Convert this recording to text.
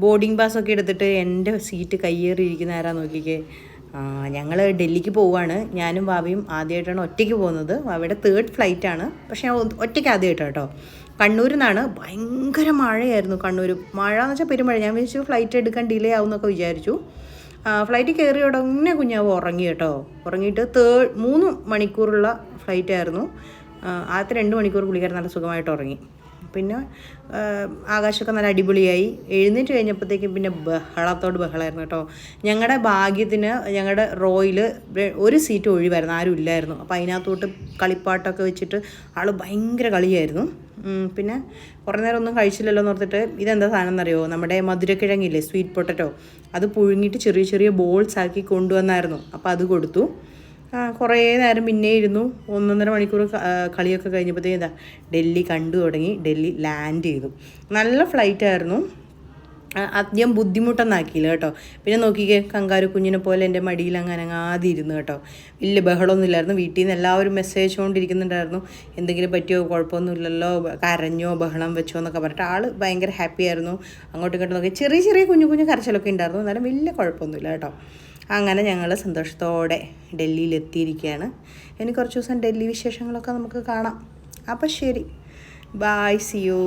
Boarding പാസ്സൊക്കെ എടുത്തിട്ട് എൻ്റെ seat കയ്യേറിയിരിക്കുന്ന ആരാ നോക്കിക്കേ. ഞങ്ങൾ ഡൽഹിക്ക് പോവുകയാണ്. ഞാനും ഭാവിയും ആദ്യമായിട്ടാണ് ഒറ്റയ്ക്ക് പോകുന്നത്. ഭാവിയുടെ 3rd ഫ്ലൈറ്റാണ്. പക്ഷേ ഞാൻ ഒറ്റയ്ക്ക് ആദ്യമായിട്ടാണ് കേട്ടോ. കണ്ണൂരിൽ നിന്നാണ്. ഭയങ്കര മഴയായിരുന്നു കണ്ണൂർ. മഴ എന്ന് വെച്ചാൽ പെരുമഴ. ഞാൻ വിചാരിച്ചു ഫ്ലൈറ്റ് എടുക്കാൻ ഡിലേ ആവും എന്നൊക്കെ വിചാരിച്ചു. ഫ്ലൈറ്റ് കയറി ഉടനെ കുഞ്ഞാവ് ഉറങ്ങി കേട്ടോ. ഉറങ്ങിയിട്ട് 3 മണിക്കൂറുള്ള ഫ്ലൈറ്റായിരുന്നു. ആദ്യത്തെ 2 മണിക്കൂർ പുള്ളിക്കാരൻ നല്ല സുഖമായിട്ട് ഉറങ്ങി. പിന്നെ ആകാശമൊക്കെ നല്ല അടിപൊളിയായി. എഴുന്നേറ്റ് കഴിഞ്ഞപ്പോഴത്തേക്കും പിന്നെ ബഹളമായിരുന്നു കേട്ടോ. ഞങ്ങളുടെ ഭാഗ്യത്തിന് ഞങ്ങളുടെ റോയിൽ ഒരു സീറ്റ് ഒഴിവായിരുന്നു, ആരും ഇല്ലായിരുന്നു. അപ്പോൾ അതിനകത്തോട്ട് കളിപ്പാട്ടൊക്കെ വെച്ചിട്ട് ആൾ ഭയങ്കര കളിയായിരുന്നു. പിന്നെ കുറേ നേരം ഒന്നും കഴിച്ചില്ലല്ലോ എന്ന് ഓർത്തിട്ട് ഇതെന്താ സാധനം എന്നറിയോ, നമ്മുടെ മധുരക്കിഴങ്ങില്ലേ, സ്വീറ്റ് പൊട്ടറ്റോ, അത് പുഴുങ്ങിയിട്ട് ചെറിയ ചെറിയ ബോൾസ് ആക്കി കൊണ്ടുവന്നായിരുന്നു. അപ്പോൾ അത് കൊടുത്തു. കുറേ നേരം പിന്നെ ഇരുന്നു. 1.5 മണിക്കൂർ കളിയൊക്കെ കഴിഞ്ഞപ്പോഴത്തേക്കും ഡൽഹി കണ്ടു തുടങ്ങി. ഡൽഹി ലാൻഡ് ചെയ്തു. നല്ല ഫ്ലൈറ്റായിരുന്നു. അധികം ബുദ്ധിമുട്ടൊന്നാക്കിയില്ല കേട്ടോ. പിന്നെ നോക്കിക്കേ, കങ്കാരു കുഞ്ഞിനെ പോലെ എൻ്റെ മടിയിൽ അങ്ങനെ അനങ്ങാതെ ഇരുന്നു കേട്ടോ. വലിയ ബഹളമൊന്നുമില്ലായിരുന്നു. വീട്ടിൽ നിന്ന് എല്ലാവരും മെസ്സേജ് കൊണ്ടിരിക്കുന്നുണ്ടായിരുന്നു, എന്തെങ്കിലും പറ്റിയോ, കുഴപ്പമൊന്നുമില്ലല്ലോ, കരഞ്ഞോ, ബഹളം വെച്ചോ എന്നൊക്കെ പറഞ്ഞിട്ട്. ആൾ ഭയങ്കര ഹാപ്പി ആയിരുന്നു. അങ്ങോട്ടും ഇങ്ങോട്ടും നോക്കി ചെറിയ ചെറിയ കുഞ്ഞു കുഞ്ഞു കരച്ചിലൊക്കെ ഉണ്ടായിരുന്നു. എന്നാലും വലിയ കുഴപ്പമൊന്നുമില്ല കേട്ടോ. അങ്ങനെ ഞങ്ങൾ സന്തോഷത്തോടെ ഡൽഹിയിലെത്തിയിരിക്കുകയാണ്. ഇനി കുറച്ച് ദിവസം ഡൽഹി വിശേഷങ്ങളൊക്കെ നമുക്ക് കാണാം. അപ്പോൾ ശരി, ബൈ, സി യു.